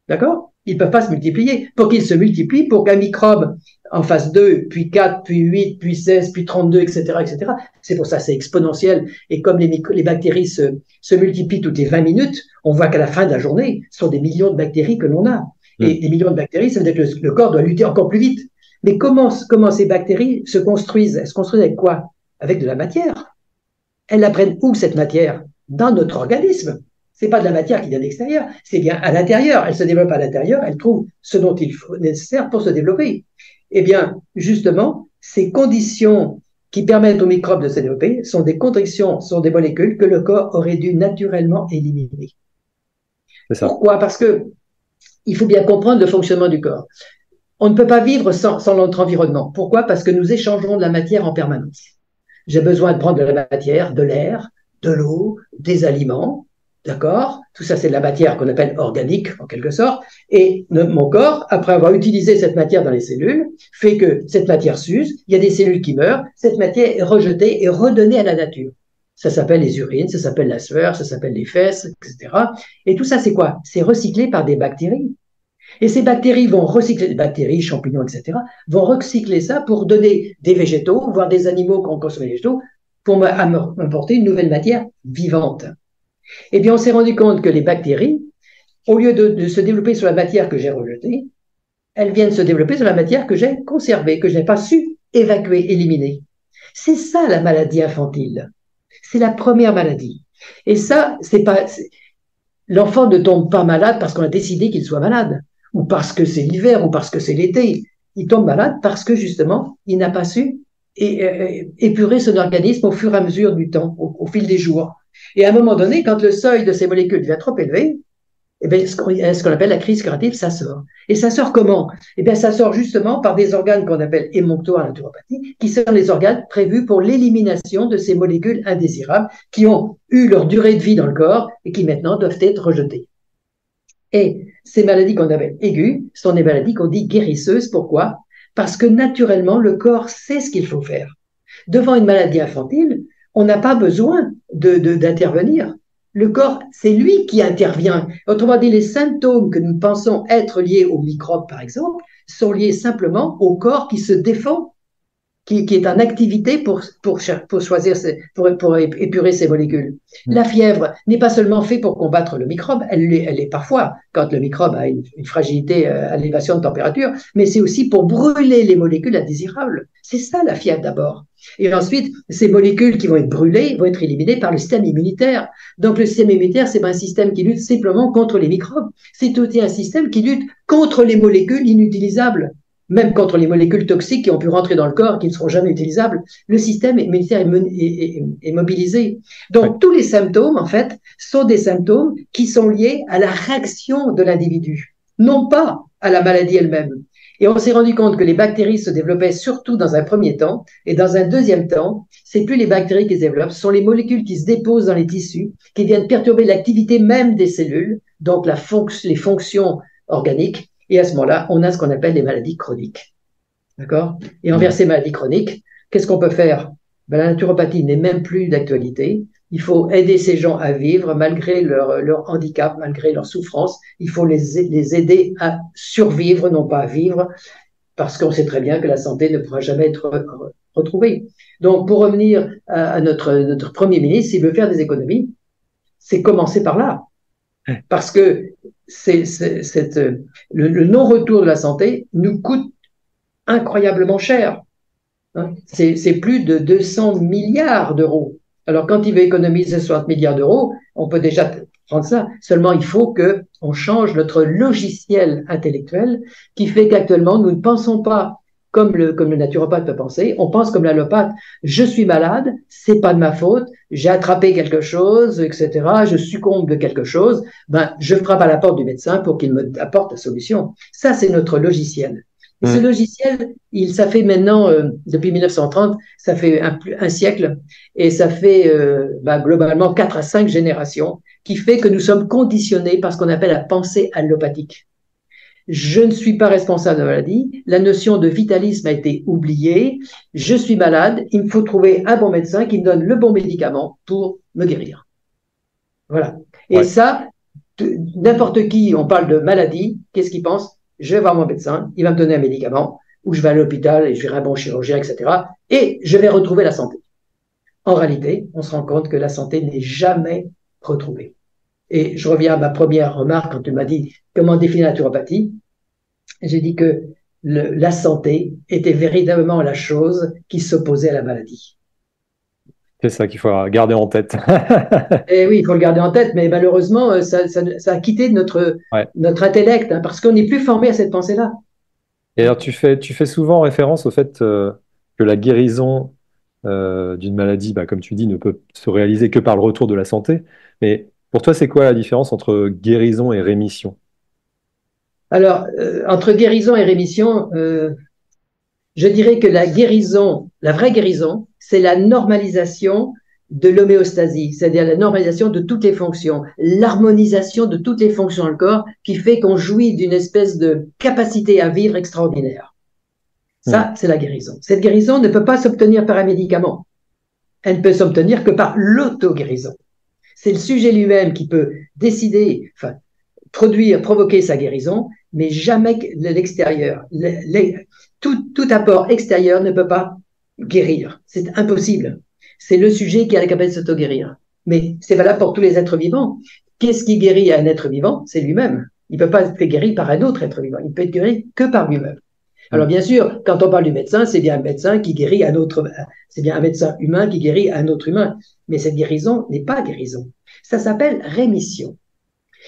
D'accord? Ils ne peuvent pas se multiplier. Pour qu'ils se multiplient, pour qu'un microbe en fasse 2, puis 4, puis 8, puis 16, puis 32, etc., etc. C'est pour ça que c'est exponentiel. Et comme les bactéries se multiplient toutes les 20 minutes, on voit qu'à la fin de la journée, ce sont des millions de bactéries que l'on a. Et des millions de bactéries, ça veut dire que le corps doit lutter encore plus vite. Mais comment ces bactéries se construisent? Elles se construisent avec quoi? Avec de la matière. Elles la prennent où, cette matière? Dans notre organisme. C'est pas de la matière qui vient de l'extérieur, c'est bien à l'intérieur. Elle se développe à l'intérieur, elle trouve ce dont il faut nécessaire pour se développer. Eh bien, justement, ces conditions qui permettent aux microbes de se développer sont des conditions, sont des molécules que le corps aurait dû naturellement éliminer. C'est ça. Pourquoi? Parce que il faut bien comprendre le fonctionnement du corps. On ne peut pas vivre sans notre environnement. Pourquoi? Parce que nous échangeons de la matière en permanence. J'ai besoin de prendre de la matière, de l'air, de l'eau, des aliments. D'accord? Tout ça, c'est de la matière qu'on appelle organique, en quelque sorte. Et mon corps, après avoir utilisé cette matière dans les cellules, fait que cette matière s'use, il y a des cellules qui meurent, cette matière est rejetée et redonnée à la nature. Ça s'appelle les urines, ça s'appelle la sueur, ça s'appelle les fesses, etc. Et tout ça, c'est quoi? C'est recyclé par des bactéries. Et ces bactéries vont recycler, des bactéries, champignons, etc., vont recycler ça pour donner des végétaux, voire des animaux qui ont consommé les végétaux, pour m'apporter une nouvelle matière vivante. Eh bien, on s'est rendu compte que les bactéries, au lieu de se développer sur la matière que j'ai rejetée, elles viennent se développer sur la matière que j'ai conservée, que je n'ai pas su évacuer, éliminer. C'est ça la maladie infantile. C'est la première maladie. Et ça, l'enfant ne tombe pas malade parce qu'on a décidé qu'il soit malade, ou parce que c'est l'hiver, ou parce que c'est l'été. Il tombe malade parce que, justement, il n'a pas su épurer son organisme au fur et à mesure du temps, au fil des jours. Et à un moment donné, quand le seuil de ces molécules devient trop élevé, eh bien, ce qu'on appelle la crise curative, ça sort. Et ça sort comment? Eh bien, ça sort justement par des organes qu'on appelle émonctos en naturopathie, qui sont les organes prévus pour l'élimination de ces molécules indésirables qui ont eu leur durée de vie dans le corps et qui maintenant doivent être rejetées. Et ces maladies qu'on appelle aiguës sont des maladies qu'on dit guérisseuses. Pourquoi? Parce que naturellement, le corps sait ce qu'il faut faire. Devant une maladie infantile, on n'a pas besoin d'intervenir. Le corps, c'est lui qui intervient. Autrement dit, les symptômes que nous pensons être liés aux microbes, par exemple, sont liés simplement au corps qui se défend. qui est en activité pour choisir, pour épurer ces molécules. La fièvre n'est pas seulement faite pour combattre le microbe, elle est parfois quand le microbe a une fragilité à l'élévation de température, mais c'est aussi pour brûler les molécules indésirables. C'est ça la fièvre d'abord. Et ensuite, ces molécules qui vont être brûlées vont être éliminées par le système immunitaire. Donc le système immunitaire, c'est pas un système qui lutte simplement contre les microbes, c'est aussi un système qui lutte contre les molécules inutilisables, même contre les molécules toxiques qui ont pu rentrer dans le corps, qui ne seront jamais utilisables. Le système immunitaire est mobilisé. Donc tous les symptômes, en fait, sont des symptômes qui sont liés à la réaction de l'individu, non pas à la maladie elle-même. Et on s'est rendu compte que les bactéries se développaient surtout dans un premier temps, et dans un deuxième temps, c'est plus les bactéries qui se développent, ce sont les molécules qui se déposent dans les tissus, qui viennent perturber l'activité même des cellules, donc les fonctions organiques, et à ce moment-là, on a ce qu'on appelle les maladies chroniques. D'accord? Et envers ces maladies chroniques, qu'est-ce qu'on peut faire? Ben, la naturopathie n'est même plus d'actualité. Il faut aider ces gens à vivre malgré leur handicap, malgré leur souffrance. Il faut les aider à survivre, non pas à vivre, parce qu'on sait très bien que la santé ne pourra jamais être retrouvée. Donc, pour revenir à notre Premier ministre, s'il veut faire des économies, c'est commencer par là. Parce que le non-retour de la santé nous coûte incroyablement cher. C'est plus de 200 milliards d'euros. Alors, quand il veut économiser 60 milliards d'euros, on peut déjà prendre ça. Seulement, il faut qu'on change notre logiciel intellectuel qui fait qu'actuellement, nous ne pensons pas comme le naturopathe peut penser. On pense comme l'allopathe. Je suis malade, c'est pas de ma faute, j'ai attrapé quelque chose, etc. Je succombe de quelque chose. Ben, je frappe à la porte du médecin pour qu'il me apporte la solution. Ça, c'est notre logiciel. Et ce logiciel, ça fait maintenant, depuis 1930, ça fait un siècle, et ça fait globalement 4 à 5 générations, qui fait que nous sommes conditionnés par ce qu'on appelle la pensée allopathique. Je ne suis pas responsable de la maladie, la notion de vitalisme a été oubliée, je suis malade, il me faut trouver un bon médecin qui me donne le bon médicament pour me guérir. Voilà. Et ça, n'importe qui, on parle de maladie, qu'est-ce qu'il pense? Je vais voir mon médecin, il va me donner un médicament, ou je vais à l'hôpital et je verrai un bon chirurgien, etc. Et je vais retrouver la santé. En réalité, on se rend compte que la santé n'est jamais retrouvée. Et je reviens à ma première remarque quand tu m'as dit comment définir la naturopathie. J'ai dit que la santé était véritablement la chose qui s'opposait à la maladie. C'est ça qu'il faut garder en tête. Et oui, il faut le garder en tête, mais malheureusement, ça a quitté notre intellect, hein, parce qu'on n'est plus formé à cette pensée-là. Et alors, tu fais souvent référence au fait que la guérison d'une maladie, comme tu dis, ne peut se réaliser que par le retour de la santé. Mais pour toi, c'est quoi la différence entre guérison et rémission? Alors, entre guérison et rémission, je dirais que la vraie guérison, c'est la normalisation de l'homéostasie, c'est-à-dire la normalisation de toutes les fonctions, l'harmonisation de toutes les fonctions dans le corps qui fait qu'on jouit d'une espèce de capacité à vivre extraordinaire. Ça, c'est la guérison. Cette guérison ne peut pas s'obtenir par un médicament. Elle ne peut s'obtenir que par l'auto-guérison. C'est le sujet lui-même qui peut décider, provoquer sa guérison, mais jamais l'extérieur. Tout apport extérieur ne peut pas guérir. C'est impossible. C'est le sujet qui a la capacité de s'auto-guérir. Mais c'est valable pour tous les êtres vivants. Qu'est-ce qui guérit un être vivant? C'est lui-même. Il ne peut pas être guéri par un autre être vivant. Il peut être guéri que par lui-même. Alors bien sûr, quand on parle du médecin, c'est bien un médecin qui guérit un autre, c'est bien un médecin humain qui guérit un autre humain. Mais cette guérison n'est pas guérison. Ça s'appelle rémission.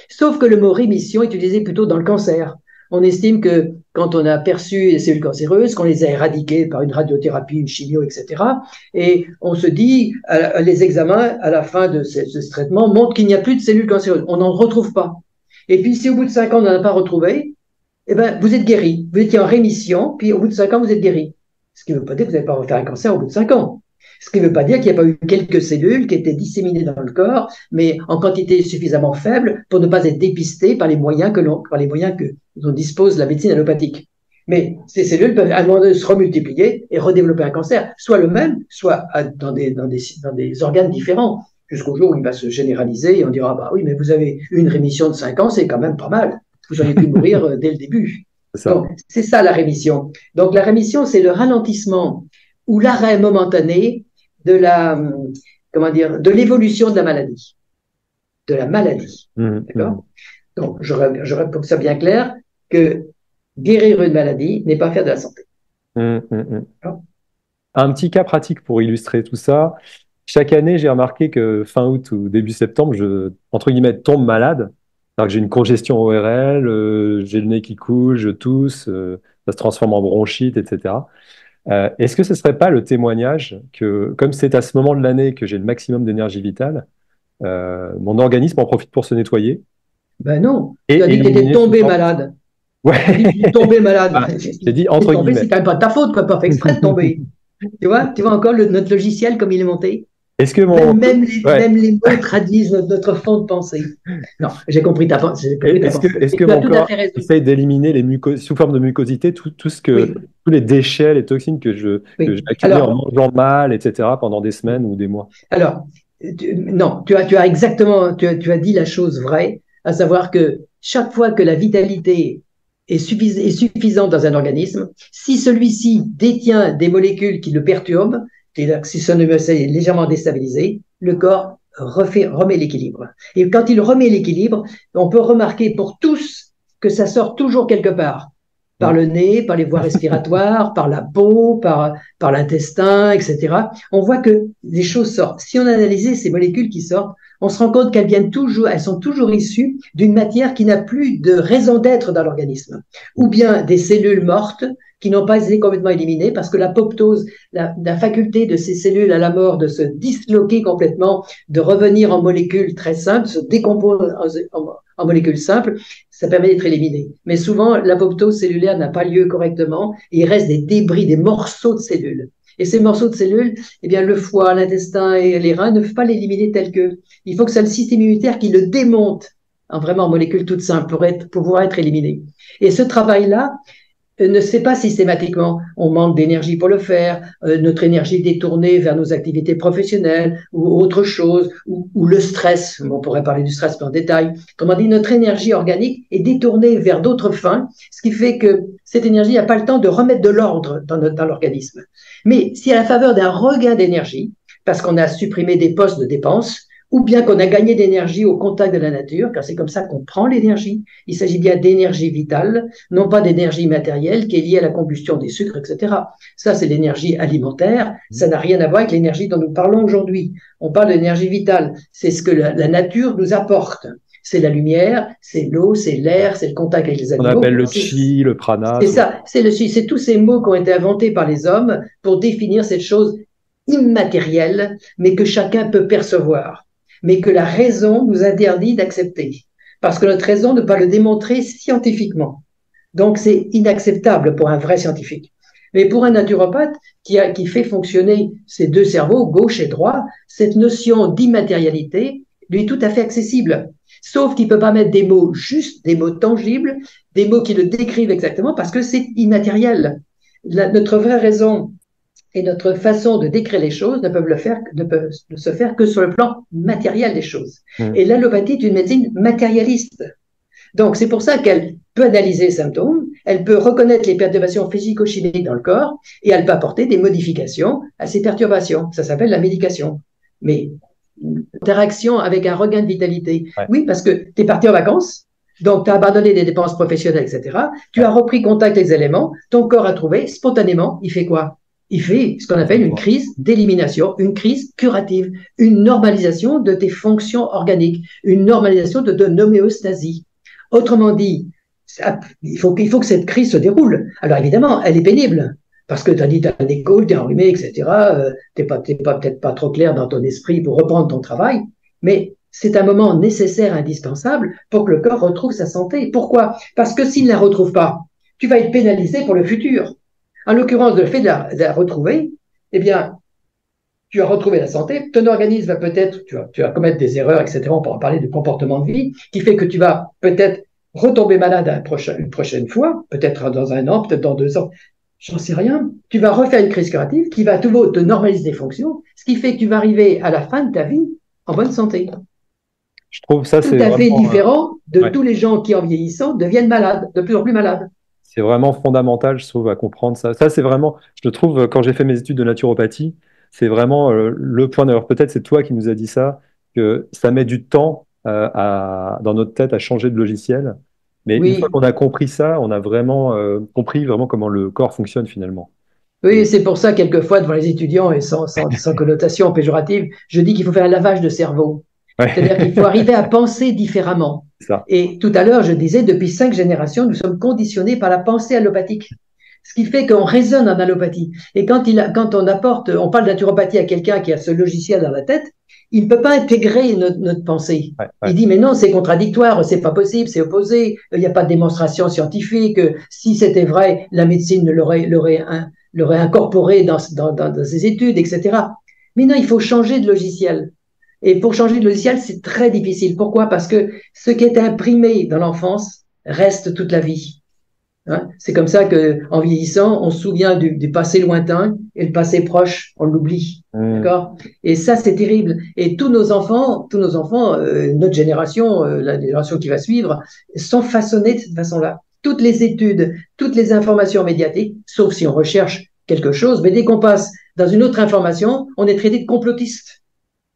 Sauf que le mot rémission est utilisé plutôt dans le cancer. On estime que quand on a perçu les cellules cancéreuses, qu'on les a éradiquées par une radiothérapie, une chimio, etc., et on se dit, les examens à la fin de ce traitement montrent qu'il n'y a plus de cellules cancéreuses. On n'en retrouve pas. Et puis si au bout de 5 ans on n'en a pas retrouvé, eh ben, vous êtes guéri. Vous étiez en rémission, puis au bout de 5 ans, vous êtes guéri. Ce qui ne veut pas dire que vous n'allez pas refaire un cancer au bout de 5 ans. Ce qui ne veut pas dire qu'il n'y a pas eu quelques cellules qui étaient disséminées dans le corps, mais en quantité suffisamment faible pour ne pas être dépistées par les moyens dont dispose la médecine allopathique. Mais ces cellules peuvent à un moment donné se remultiplier et redévelopper un cancer, soit le même, soit dans des organes différents, jusqu'au jour où il va se généraliser et on dira, bah oui, mais vous avez eu une rémission de 5 ans, c'est quand même pas mal. Vous auriez pu mourir dès le début. C'est ça la rémission. Donc la rémission, c'est le ralentissement ou l'arrêt momentané de de l'évolution de la maladie. De la maladie. D'accord? Donc, j'aurais pour que ça bien clair que guérir une maladie n'est pas faire de la santé. Un petit cas pratique pour illustrer tout ça. Chaque année, j'ai remarqué que fin août ou début septembre, je, entre guillemets, tombe malade. Alors que j'ai une congestion ORL, j'ai le nez qui coule, je tousse, ça se transforme en bronchite, etc. Est-ce que ce ne serait pas le témoignage que, comme c'est à ce moment de l'année que j'ai le maximum d'énergie vitale, mon organisme en profite pour se nettoyer? Ben non, et tu as dit que tu étais tombé malade. Ouais. Tu as dit que tu es tombé malade. J'ai dit entre guillemets. C'est quand même pas de ta faute, quoi, pas fait exprès de tomber. Tu vois encore notre logiciel comme il est monté? Est-ce que même les mots traduisent notre fond de pensée. Non, j'ai compris ta pensée. Est-ce que mon corps essaye d'éliminer sous forme de mucosité tous les déchets, les toxines que j'ai accumulés en mangeant mal, etc. pendant des semaines ou des mois? Alors, non, tu as exactement, tu as dit la chose vraie, à savoir que chaque fois que la vitalité est suffisante dans un organisme, si celui-ci détient des molécules qui le perturbent, c'est-à-dire si son humeur est légèrement déstabilisé, le corps remet l'équilibre. Et quand il remet l'équilibre, on peut remarquer pour tous que ça sort toujours quelque part. Par le nez, par les voies respiratoires, par la peau, par l'intestin, etc. On voit que des choses sortent. Si on analysait ces molécules qui sortent, on se rend compte elles sont toujours issues d'une matière qui n'a plus de raison d'être dans l'organisme. Ou bien des cellules mortes qui n'ont pas été complètement éliminées parce que l'apoptose, la faculté de ces cellules à la mort de se disloquer complètement, de revenir en molécules très simples, se décomposer en molécules simples, ça permet d'être éliminé. Mais souvent, l'apoptose cellulaire n'a pas lieu correctement et il reste des débris, des morceaux de cellules. Et ces morceaux de cellules, eh bien, le foie, l'intestin et les reins ne peuvent pas l'éliminer tel que. Il faut que c'est le système immunitaire qui le démonte en vraiment molécules toutes simples pour pouvoir être éliminé. Et ce travail-là ne se fait pas systématiquement. On manque d'énergie pour le faire, notre énergie est détournée vers nos activités professionnelles ou autre chose, ou le stress. On pourrait parler du stress en détail. Comme on dit, notre énergie organique est détournée vers d'autres fins, ce qui fait que cette énergie n'a pas le temps de remettre de l'ordre dans l'organisme. Mais si à la faveur d'un regain d'énergie, parce qu'on a supprimé des postes de dépenses, ou bien qu'on a gagné d'énergie au contact de la nature, car c'est comme ça qu'on prend l'énergie. Il s'agit bien d'énergie vitale, non pas d'énergie matérielle qui est liée à la combustion des sucres, etc. Ça, c'est l'énergie alimentaire. Ça n'a rien à voir avec l'énergie dont nous parlons aujourd'hui. On parle d'énergie vitale. C'est ce que la nature nous apporte. C'est la lumière, c'est l'eau, c'est l'air, c'est le contact avec les animaux. On appelle le chi, le prana. C'est ça, c'est le chi. C'est tous ces mots qui ont été inventés par les hommes pour définir cette chose immatérielle, mais que chacun peut percevoir, mais que la raison nous interdit d'accepter, parce que notre raison ne peut pas le démontrer scientifiquement. Donc c'est inacceptable pour un vrai scientifique. Mais pour un naturopathe qui fait fonctionner ses deux cerveaux, gauche et droit, cette notion d'immatérialité lui est tout à fait accessible. Sauf qu'il ne peut pas mettre des mots justes, des mots tangibles, des mots qui le décrivent exactement, parce que c'est immatériel. Notre vraie raison et notre façon de décrire les choses ne peuvent se faire que sur le plan matériel des choses. Et l'allopathie est une médecine matérialiste. Donc, c'est pour ça qu'elle peut analyser les symptômes, elle peut reconnaître les perturbations physico-chimiques dans le corps, et elle peut apporter des modifications à ces perturbations. Ça s'appelle la médication. Mais interaction avec un regain de vitalité. Ouais. Oui, parce que tu es parti en vacances, donc tu as abandonné des dépenses professionnelles, etc. Tu as repris contact avec les éléments, ton corps a trouvé, spontanément, il fait quoi? Il fait ce qu'on appelle une crise d'élimination, une crise curative, une normalisation de tes fonctions organiques, une normalisation de ton homéostasie. Autrement dit, il faut que cette crise se déroule. Alors évidemment, elle est pénible, parce que tu as dit tu as un écho, tu es enrhumé, etc. Tu n'es peut-être pas trop clair dans ton esprit pour reprendre ton travail, mais c'est un moment nécessaire, indispensable, pour que le corps retrouve sa santé. Pourquoi? Parce que s'il ne la retrouve pas, tu vas être pénalisé pour le futur. En l'occurrence, le fait de la retrouver, eh bien, tu as retrouvé la santé, ton organisme va peut-être, tu vas commettre des erreurs, etc. On pourra parler de comportement de vie, qui fait que tu vas peut-être retomber malade une prochaine fois, peut-être dans 1 an, peut-être dans 2 ans, j'en sais rien. Tu vas refaire une crise curative qui va à nouveau te normaliser des fonctions, ce qui fait que tu vas arriver à la fin de ta vie en bonne santé. Je trouve ça, tout à fait différent de tous les gens qui, en vieillissant, deviennent malades, de plus en plus malades. C'est vraiment fondamental, je trouve, à comprendre ça. Ça, c'est vraiment, je le trouve, quand j'ai fait mes études de naturopathie, c'est vraiment le point d'heure. Peut-être c'est toi qui nous as dit ça, que ça met du temps dans notre tête à changer de logiciel. Mais une fois Oui, qu'on a compris ça, on a vraiment compris vraiment comment le corps fonctionne finalement. oui, Et c'est pour ça, quelquefois, devant les étudiants, et sans connotation péjorative, je dis qu'il faut faire un lavage de cerveau. C'est-à-dire qu'il faut ouais, arriver à penser différemment. c'est ça. Et tout à l'heure, je disais, depuis 5 générations, nous sommes conditionnés par la pensée allopathique. Ce qui fait qu'on raisonne en allopathie. Et quand on parle de naturopathie à quelqu'un qui a ce logiciel dans la tête, il ne peut pas intégrer notre pensée. Ouais, ouais. Il dit, mais non, c'est contradictoire, c'est pas possible, c'est opposé, il n'y a pas de démonstration scientifique. Si c'était vrai, la médecine l'aurait incorporé dans ses études, etc. Mais non, il faut changer de logiciel. Et pour changer de logiciel, c'est très difficile. Pourquoi? Parce que ce qui est imprimé dans l'enfance reste toute la vie. Hein, c'est comme ça qu'en vieillissant, on se souvient du passé lointain et le passé proche, on l'oublie. Hmm. D'accord? Et ça, c'est terrible. Et tous nos enfants, notre génération, la génération qui va suivre, sont façonnés de cette façon-là. Toutes les études, toutes les informations médiatiques, sauf si on recherche quelque chose, mais dès qu'on passe dans une autre information, on est traité de complotiste.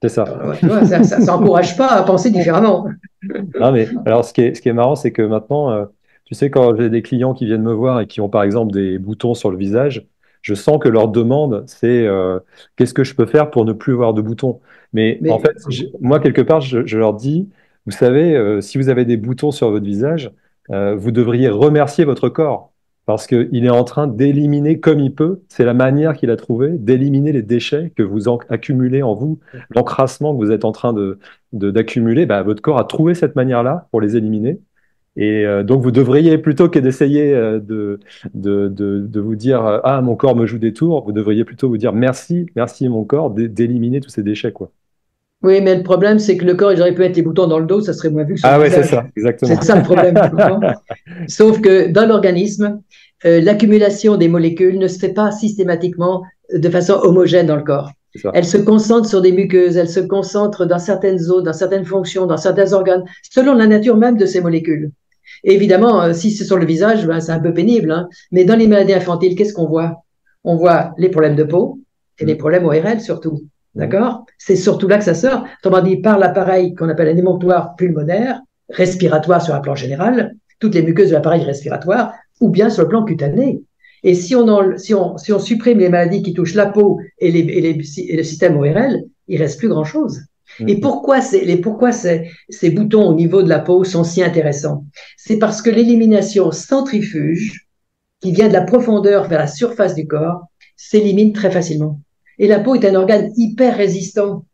C'est ça. Alors, tu vois, ça n'encourage pas à penser différemment. Non, mais alors, ce qui est marrant, c'est que maintenant, tu sais, quand j'ai des clients qui viennent me voir et qui ont par exemple des boutons sur le visage, je sens que leur demande, c'est qu'est-ce que je peux faire pour ne plus avoir de boutons? Mais en Mais fait, moi, quelque part, je leur dis, vous savez, si vous avez des boutons sur votre visage, vous devriez remercier votre corps parce qu'il est en train d'éliminer comme il peut, c'est la manière qu'il a trouvé, d'éliminer les déchets que vous accumulez en vous, l'encrassement que vous êtes en train d'accumuler, bah, votre corps a trouvé cette manière-là pour les éliminer. Et donc, vous devriez, plutôt que d'essayer de vous dire ah, mon corps me joue des tours, vous devriez plutôt vous dire merci, merci mon corps d'éliminer tous ces déchets, quoi. oui, mais le problème, c'est que le corps, il aurait pu mettre les boutons dans le dos, ça serait moins vu que sur Ah le ouais, c'est visage. ça, exactement. C'est ça le problème, tu comprends? Sauf que dans l'organisme, l'accumulation des molécules ne se fait pas systématiquement de façon homogène dans le corps. C'est ça. Elle se concentre sur des muqueuses, elle se concentre dans certaines zones, dans certaines fonctions, dans certains organes, selon la nature même de ces molécules. Et évidemment, si c'est sur le visage, ben, c'est un peu pénible, hein. Mais dans les maladies infantiles, qu'est-ce qu'on voit? On voit les problèmes de peau et les Mm, problèmes ORL surtout. mm, D'accord? C'est surtout là que ça sort. Autrement dit, par l'appareil qu'on appelle un émonctoire pulmonaire, respiratoire sur un plan général, toutes les muqueuses de l'appareil respiratoire, ou bien sur le plan cutané. Et si on supprime les maladies qui touchent la peau et le système ORL, il reste plus grand-chose. mm, Et mm. pourquoi ces boutons au niveau de la peau sont si intéressants? C'est parce que l'élimination centrifuge, qui vient de la profondeur vers la surface du corps, s'élimine très facilement. Et la peau est un organe hyper résistant.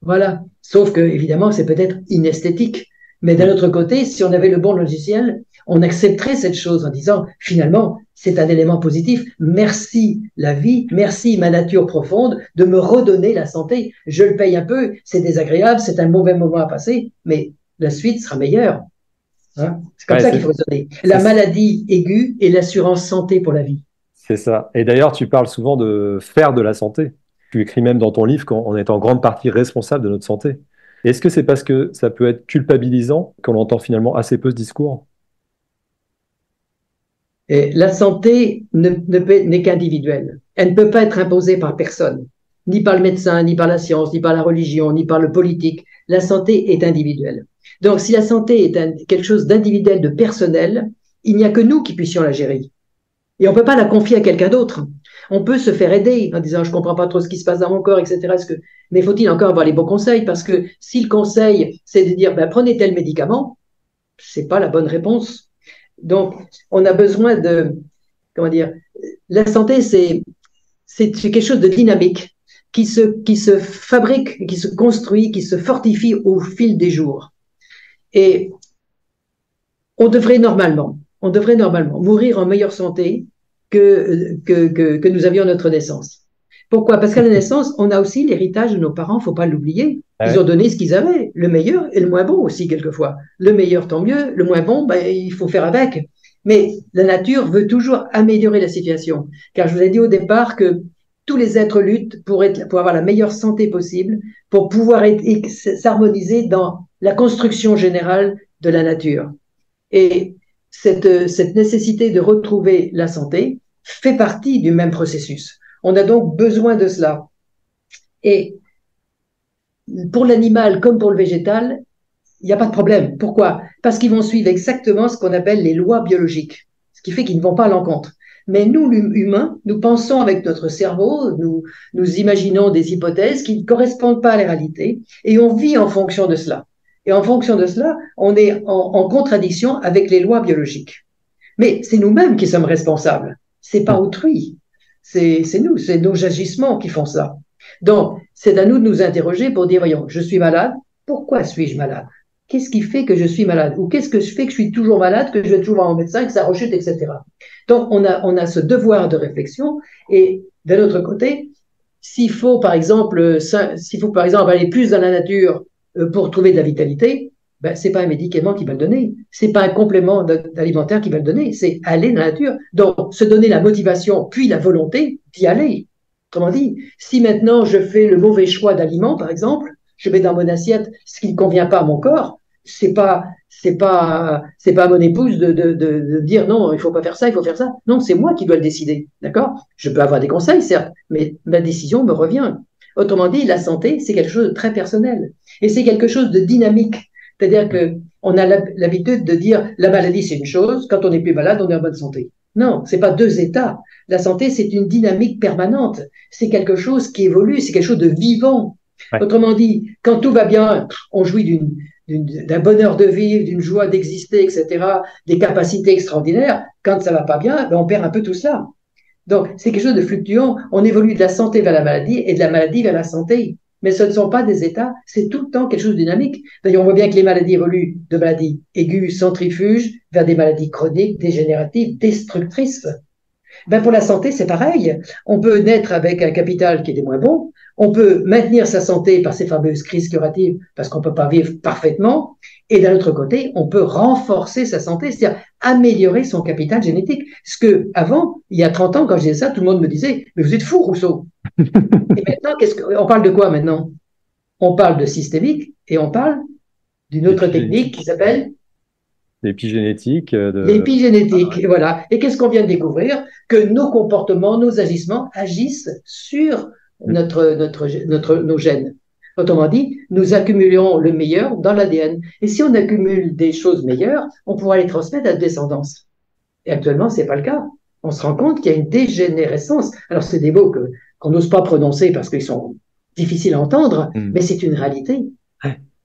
Voilà. Sauf que, évidemment, c'est peut-être inesthétique. Mais d'un autre côté, si on avait le bon logiciel, on accepterait cette chose en disant, finalement, c'est un élément positif. Merci la vie, merci ma nature profonde de me redonner la santé. Je le paye un peu, c'est désagréable, c'est un mauvais moment à passer, mais la suite sera meilleure. Hein, c'est comme Ouais, ça qu'il faut raisonner. La maladie aiguë et l'assurance santé pour la vie. c'est ça. Et d'ailleurs, tu parles souvent de faire de la santé. Tu écris même dans ton livre qu'on est en grande partie responsable de notre santé. Est-ce que c'est parce que ça peut être culpabilisant qu'on entend finalement assez peu ce discours? Et la santé n'est qu'individuelle. Elle ne peut pas être imposée par personne, ni par le médecin, ni par la science, ni par la religion, ni par le politique. La santé est individuelle. Donc, si la santé est quelque chose d'individuel, de personnel, il n'y a que nous qui puissions la gérer. Et on ne peut pas la confier à quelqu'un d'autre. On peut se faire aider en disant je ne comprends pas trop ce qui se passe dans mon corps, etc. Mais faut-il encore avoir les bons conseils? Parce que si le conseil, c'est de dire ben, prenez tel médicament, ce n'est pas la bonne réponse. Donc, on a besoin comment dire, la santé, c'est quelque chose de dynamique qui se fabrique, qui se construit, qui se fortifie au fil des jours. Et on devrait normalement mourir en meilleure santé que nous avions à notre naissance. Pourquoi? Parce qu'à la naissance, on a aussi l'héritage de nos parents, il ne faut pas l'oublier. Ah Ils ouais. ont donné ce qu'ils avaient, le meilleur et le moins bon aussi, quelquefois. Le meilleur, tant mieux, le moins bon, ben, il faut faire avec. Mais la nature veut toujours améliorer la situation. Car je vous ai dit au départ que tous les êtres luttent pour avoir la meilleure santé possible, pour pouvoir s'harmoniser dans la construction générale de la nature. Et cette nécessité de retrouver la santé fait partie du même processus. On a donc besoin de cela. Et pour l'animal comme pour le végétal, il n'y a pas de problème. Pourquoi? Parce qu'ils vont suivre exactement ce qu'on appelle les lois biologiques, ce qui fait qu'ils ne vont pas à l'encontre. Mais nous, humains, nous pensons avec notre cerveau, nous imaginons des hypothèses qui ne correspondent pas à la réalité et on vit en fonction de cela. Et en fonction de cela, on est en contradiction avec les lois biologiques. Mais c'est nous-mêmes qui sommes responsables. C'est pas autrui. C'est nous, c'est nos agissements qui font ça. Donc, c'est à nous de nous interroger pour dire, voyons, je suis malade, pourquoi suis-je malade? Qu'est-ce qui fait que je suis malade? Ou qu'est-ce que je fais que je suis toujours malade, que je vais toujours voir mon médecin, que ça rechute, etc. Donc, on a ce devoir de réflexion. Et d'un autre côté, s'il faut, par exemple, aller plus dans la nature pour trouver de la vitalité, ben, c'est pas un médicament qui va le donner. C'est pas un complément alimentaire qui va le donner. C'est aller dans la nature. Donc, se donner la motivation, puis la volonté d'y aller. Autrement dit, si maintenant je fais le mauvais choix d'aliments, par exemple, je mets dans mon assiette ce qui ne convient pas à mon corps, c'est pas à mon épouse de dire non, il faut pas faire ça, il faut faire ça. Non, c'est moi qui dois le décider, d'accord? Je peux avoir des conseils, certes, mais ma décision me revient. Autrement dit, la santé, c'est quelque chose de très personnel et c'est quelque chose de dynamique. C'est-à-dire que on a l'habitude de dire la maladie c'est une chose, quand on n'est plus malade, on est en bonne santé. Non, c'est pas deux états. La santé, c'est une dynamique permanente. C'est quelque chose qui évolue, c'est quelque chose de vivant. Ouais. Autrement dit, quand tout va bien, on jouit d'un bonheur de vivre, d'une joie d'exister, etc., des capacités extraordinaires. Quand ça va pas bien, ben on perd un peu tout ça. Donc, c'est quelque chose de fluctuant. On évolue de la santé vers la maladie et de la maladie vers la santé. Mais ce ne sont pas des états, c'est tout le temps quelque chose de dynamique. D'ailleurs, on voit bien que les maladies évoluent de maladies aiguës, centrifuges, vers des maladies chroniques, dégénératives, destructrices. Ben pour la santé, c'est pareil. On peut naître avec un capital qui est des moins bons. On peut maintenir sa santé par ces fameuses crises curatives parce qu'on ne peut pas vivre parfaitement. Et d'un autre côté, on peut renforcer sa santé, c'est-à-dire améliorer son capital génétique. Ce que, avant, il y a 30 ans, quand je disais ça, tout le monde me disait, mais vous êtes fou, Rousseau. Et maintenant, on parle de quoi maintenant? On parle de systémique et on parle d'une autre technique qui s'appelle l'épigénétique. L'épigénétique, et voilà. Et qu'est-ce qu'on vient de découvrir? Que nos comportements, nos agissements agissent sur nos gènes. Autrement dit, nous accumulons le meilleur dans l'ADN. Et si on accumule des choses meilleures, on pourra les transmettre à la descendance. Et actuellement, c'est pas le cas. On se rend compte qu'il y a une dégénérescence. Alors, c'est des mots qu'on n'ose pas prononcer parce qu'ils sont difficiles à entendre, mais c'est une réalité.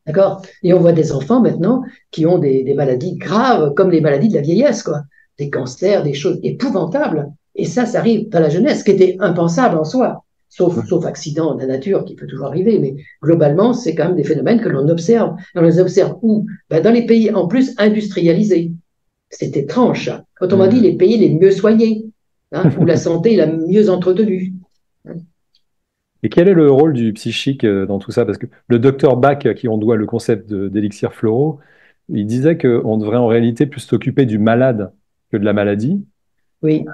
D'accord? Et on voit des enfants maintenant qui ont des maladies graves, comme les maladies de la vieillesse, quoi. Des cancers, des choses épouvantables. Et ça arrive dans la jeunesse, ce qui était impensable en soi. Sauf accident de la nature qui peut toujours arriver, mais globalement, c'est quand même des phénomènes que l'on observe. Et on les observe où? Ben, dans les pays en plus industrialisés. C'est étrange, ça. Autrement dit, les pays les mieux soignés, hein, où la santé est la mieux entretenue. Et quel est le rôle du psychique dans tout ça? Parce que le docteur Bach, à qui on doit le concept d'élixir floraux, il disait qu'on devrait en réalité plus s'occuper du malade que de la maladie. Oui.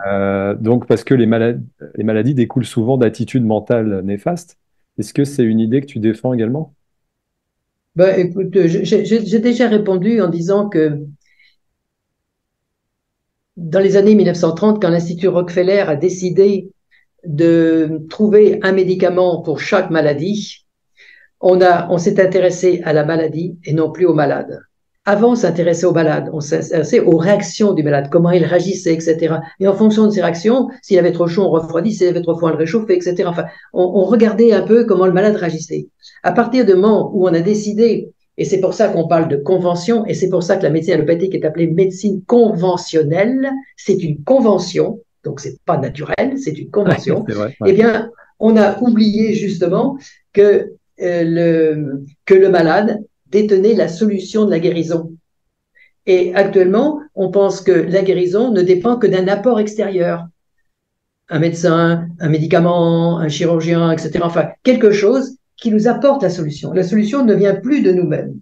Donc, parce que les maladies découlent souvent d'attitudes mentales néfastes. Est-ce que c'est une idée que tu défends également? Ben, écoute, j'ai déjà répondu en disant que dans les années 1930, quand l'Institut Rockefeller a décidé de trouver un médicament pour chaque maladie, on s'est intéressé à la maladie et non plus au malade. Avant, on s'intéressait aux malades, on s'intéressait aux réactions du malade, comment il réagissait, etc. Et en fonction de ses réactions, s'il avait trop chaud, on refroidit, s'il avait trop froid, on le réchauffait, etc. Enfin, on regardait un peu comment le malade réagissait. À partir du moment où on a décidé, et c'est pour ça qu'on parle de convention, et c'est pour ça que la médecine allopathique est appelée médecine conventionnelle, c'est une convention, donc c'est pas naturel, c'est une convention. C'est vrai, ouais. Eh bien, on a oublié justement que le malade détenait la solution de la guérison. Et actuellement, on pense que la guérison ne dépend que d'un apport extérieur. Un médecin, un médicament, un chirurgien, etc. Enfin, quelque chose qui nous apporte la solution. La solution ne vient plus de nous-mêmes.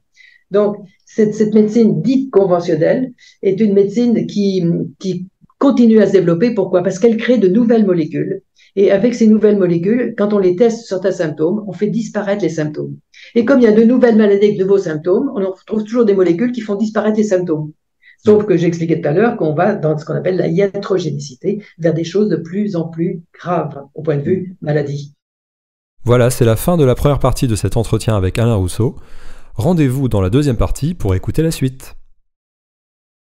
Donc, cette médecine dite conventionnelle est une médecine qui continue à se développer. Pourquoi? Parce qu'elle crée de nouvelles molécules. Et avec ces nouvelles molécules, quand on les teste sur certains symptômes, on fait disparaître les symptômes. Et comme il y a de nouvelles maladies avec de nouveaux symptômes, on trouve toujours des molécules qui font disparaître les symptômes. Sauf que j'expliquais tout à l'heure qu'on va dans ce qu'on appelle la iatrogénicité, vers des choses de plus en plus graves au point de vue maladie. Voilà, c'est la fin de la première partie de cet entretien avec Alain Rousseau. Rendez-vous dans la deuxième partie pour écouter la suite.